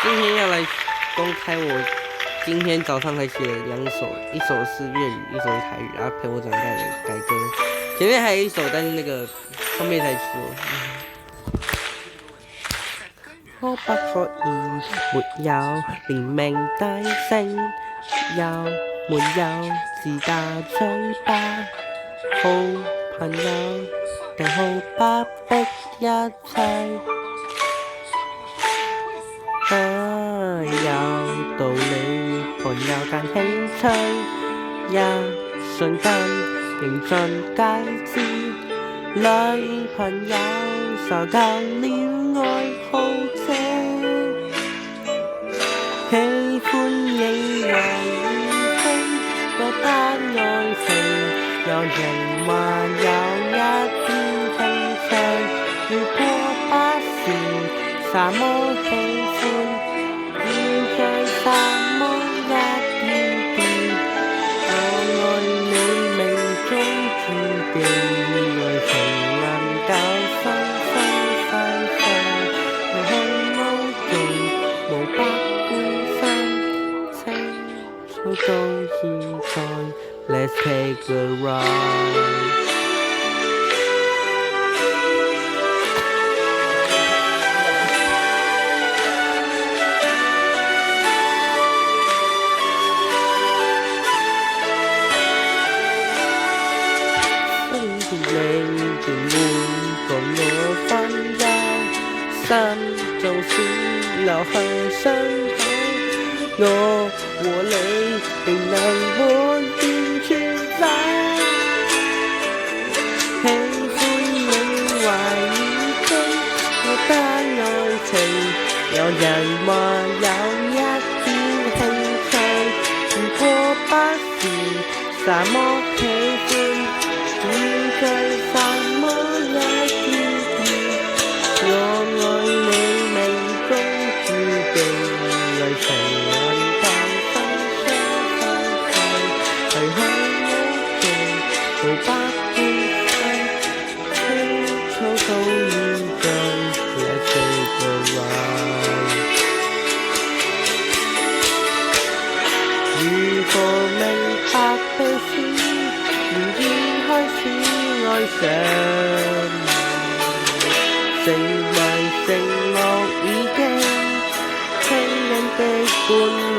今天要来公开我今天早上才写的2首，一首是粤语，一首是台语，然后陪我长大的改歌。前面还有一首，但是那个后面才说。可不可以沒有連名大聲？有沒有自打嘴巴？好朋友定好不逼一切？有道理，朋友間興趣，一瞬間認盡皆知。女朋友受夠戀愛好者，喜歡認為已經覺得愛情，有人話有一點興趣，如果不是什麼喜歡，現在什麼一點點，我愛你命中注定。愛情能夠生生世世，無去無盡，無不關心。青春到現在 ，Let's take a ride。你便會共我分憂，心縱使留下傷口，我和你並能完全走。喜歡你懷疑中覺得愛情，有人話有一點興趣，如果不是什麼喜歡。現在什麼一點點，我愛你命中注定，愛情能夠生生世世，隨去無盡，無不關心。青草到現在 ，Let's take a ride。如何明白彼此？開始愛上，成為承諾已經親人的伴侶。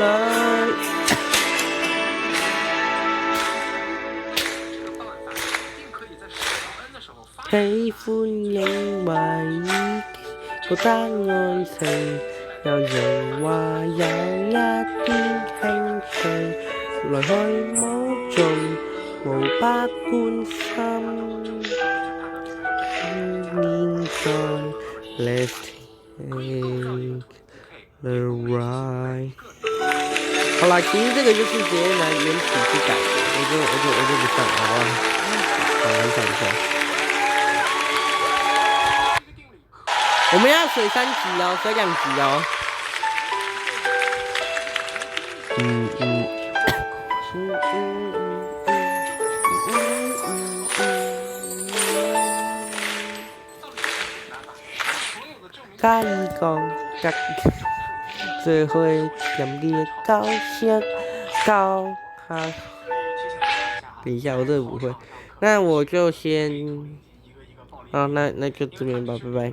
喜歡認為已經覺得愛情，有人話有一點興趣，來去無盡。無不關心，現在 Let's take the ride。好啦，其實這個就是直接拿原曲去改的，我就不唱了，好吧？好，我唱一下。我們要水3級哦，水2級哦。加一個加，最會強烈高興高哈。等一下，我這個不會，那我就先，好，那就這邊吧，拜拜。